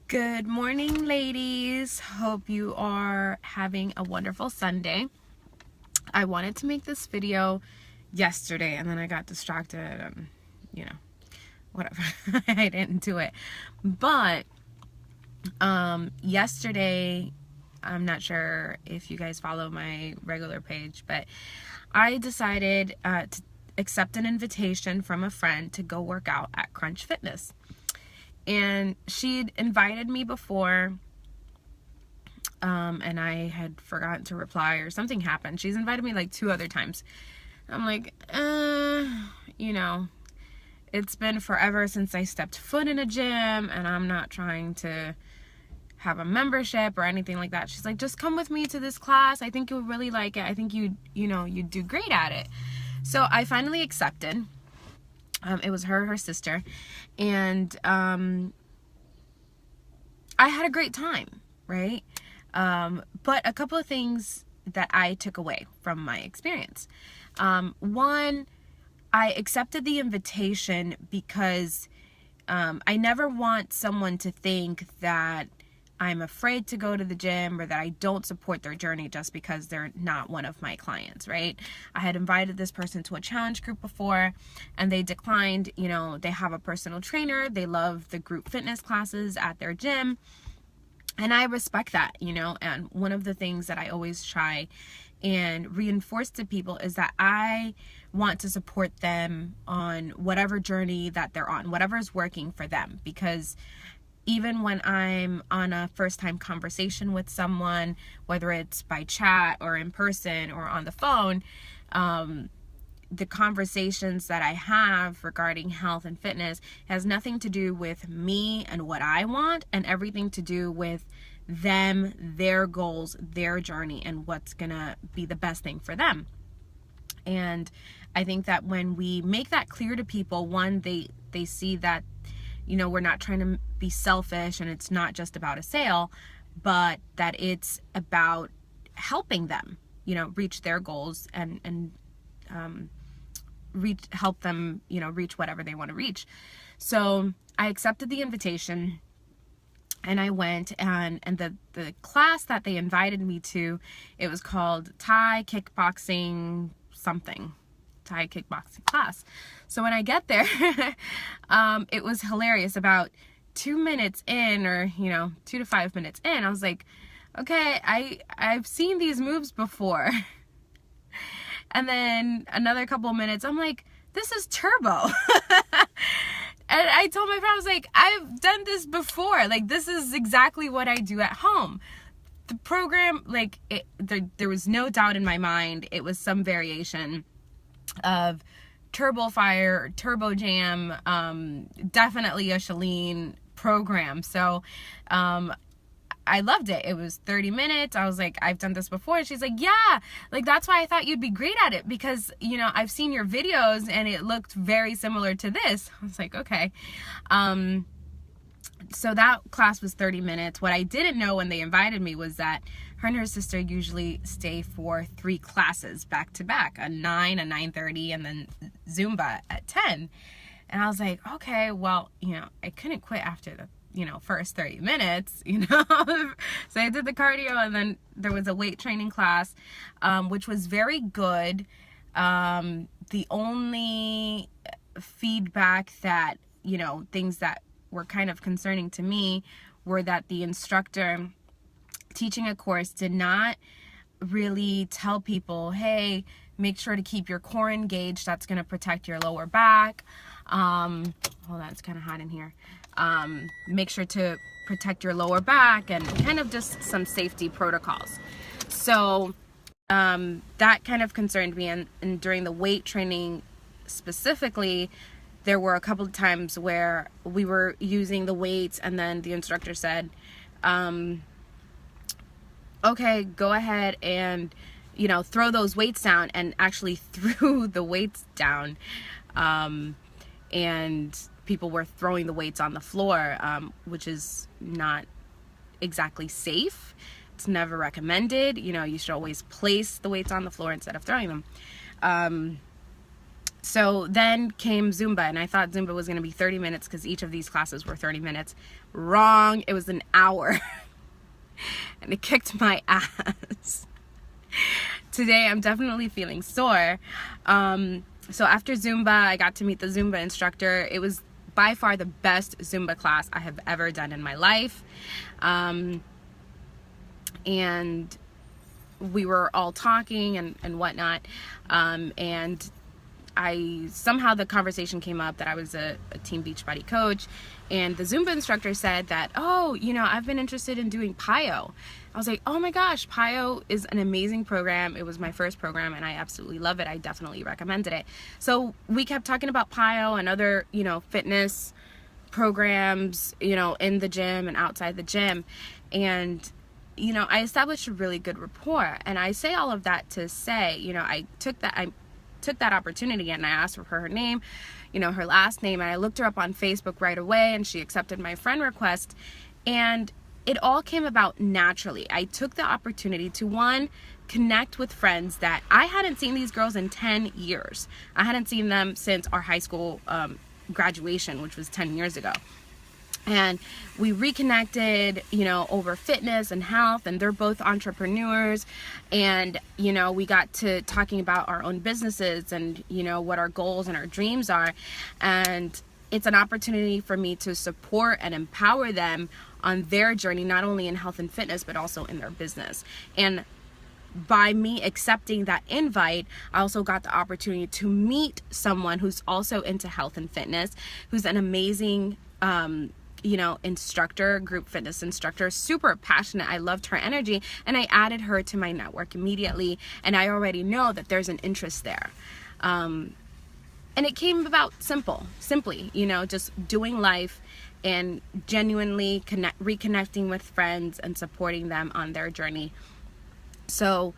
Good morning, ladies. Hope you are having a wonderful Sunday. I wanted to make this video yesterday and then I got distracted and, whatever. I didn't do it. But yesterday, I'm not sure if you guys follow my regular page, but I decided to accept an invitation from a friend to go work out at Crunch Fitness. And she'd invited me before, and I had forgotten to reply or something happened. She's invited me like 2 other times. I'm like, it's been forever since I stepped foot in a gym, and I'm not trying to have a membership or anything like that. She's like, just come with me to this class. I think you'll really like it. I think you'd do great at it. So I finally accepted. It was her sister, and I had a great time, right? But a couple of things that I took away from my experience. One, I accepted the invitation because I never want someone to think that I'm afraid to go to the gym or that I don't support their journey just because they're not one of my clients, right? I had invited this person to a challenge group before and they declined. They have a personal trainer. They love the group fitness classes at their gym. And I respect that, and one of the things that I always try and reinforce to people is that I want to support them on whatever journey that they're on, whatever is working for them, because even when I'm on a first-time conversation with someone, whether it's by chat or in person or on the phone, the conversations that I have regarding health and fitness has nothing to do with me and what I want, and everything to do with them, their goals, their journey, and what's gonna be the best thing for them. And I think that when we make that clear to people, one, they see that we're not trying to be selfish and it's not just about a sale, but that it's about helping them, reach their goals and help them, reach whatever they want to reach. So I accepted the invitation and I went, and the class that they invited me to, it was called Thai kickboxing class. So when I get there, it was hilarious. About 2 minutes in, or 2 to 5 minutes in, I was like, okay, I've seen these moves before. And then another couple of minutes, I'm like, this is turbo. And I told my friend, I was like, I've done this before. Like, this is exactly what I do at home. The program, there was no doubt in my mind it was some variation of Turbo Fire or Turbo Jam, definitely a Shalene program. So I loved it. It was 30 minutes. I was like, I've done this before. And she's like, yeah, that's why I thought you'd be great at it, because I've seen your videos and it looked very similar to this. I was like, okay. So that class was 30 minutes. What I didn't know when they invited me was that her and her sister usually stay for 3 classes back to back, a 9, a 9:30, and then Zumba at 10. And I was like, okay, well, I couldn't quit after the first 30 minutes, So I did the cardio, and then there was a weight training class, which was very good. The only feedback that, things that were kind of concerning to me were that the instructor teaching a course did not really tell people, hey, make sure to keep your core engaged. That's going to protect your lower back. Hold on, it's kind of hot in here. Make sure to protect your lower back, and kind of just some safety protocols. So that kind of concerned me. And during the weight training specifically, there were a couple of times where we were using the weights and then the instructor said, okay, go ahead and throw those weights down, and actually threw the weights down. And people were throwing the weights on the floor, which is not exactly safe. It's never recommended. You should always place the weights on the floor instead of throwing them. So then came Zumba, and I thought Zumba was going to be 30 minutes because each of these classes were 30 minutes. Wrong. It was an hour. And it kicked my ass. Today I'm definitely feeling sore. So after Zumba, I got to meet the Zumba instructor. It was by far the best Zumba class I have ever done in my life. And we were all talking and whatnot. And somehow the conversation came up that I was a Team Beachbody coach, and the Zumba instructor said that, oh, you know, I've been interested in doing PIO. I was like, oh my gosh, PIO is an amazing program. It was my first program and I absolutely love it. I definitely recommended it. So we kept talking about PIO and other, you know, fitness programs, you know, in the gym and outside the gym. And you know, I established a really good rapport. And I say all of that to say, you know, I took that opportunity and I asked for her name, you know, her last name, and I looked her up on Facebook right away, and she accepted my friend request, and it all came about naturally. I took the opportunity to, one, connect with friends that I hadn't seen these girls in 10 years. I hadn't seen them since our high school graduation, which was 10 years ago. And we reconnected, you know, over fitness and health, and they're both entrepreneurs. And, you know, we got to talking about our own businesses and, you know, what our goals and our dreams are. And it's an opportunity for me to support and empower them on their journey, not only in health and fitness, but also in their business. And by me accepting that invite, I also got the opportunity to meet someone who's also into health and fitness, who's an amazing, you know, instructor, group fitness instructor, super passionate. I loved her energy, and I added her to my network immediately, and I already know that there's an interest there. And it came about simply, you know, just doing life and genuinely reconnecting with friends and supporting them on their journey. So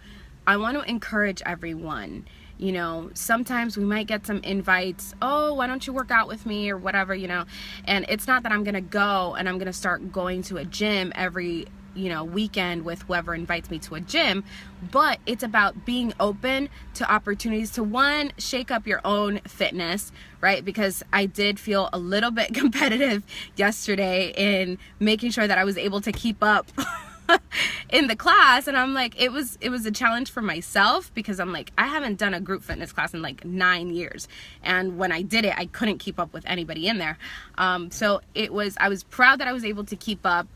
I want to encourage everyone. You know, sometimes we might get some invites, oh, why don't you work out with me or whatever, you know, and it's not that I'm going to go and I'm going to start going to a gym every, you know, weekend with whoever invites me to a gym, but it's about being open to opportunities to, one, shake up your own fitness, right? Because I did feel a little bit competitive yesterday in making sure that I was able to keep up in the class, and I'm like, it was a challenge for myself, because I'm like, I haven't done a group fitness class in like 9 years, and when I did it, I couldn't keep up with anybody in there. So I was proud that I was able to keep up,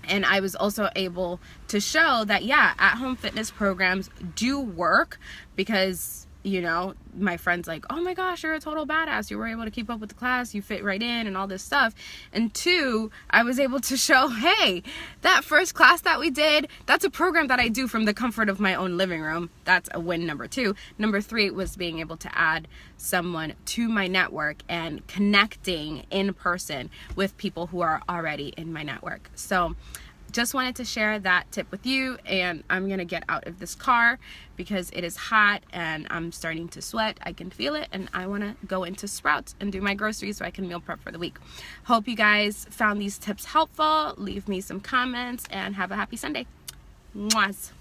and I was also able to show that, yeah, at-home fitness programs do work, because, you know, my friend's like, oh my gosh, you're a total badass. You were able to keep up with the class. You fit right in and all this stuff. And two, I was able to show, hey, that first class that we did, that's a program that I do from the comfort of my own living room. That's a win number 2. Number 3 was being able to add someone to my network and connecting in person with people who are already in my network. So just wanted to share that tip with you, and I'm gonna get out of this car because it is hot and I'm starting to sweat. I can feel it, and I want to go into Sprouts and do my groceries so I can meal prep for the week. Hope you guys found these tips helpful. Leave me some comments and have a happy Sunday. Mwahs.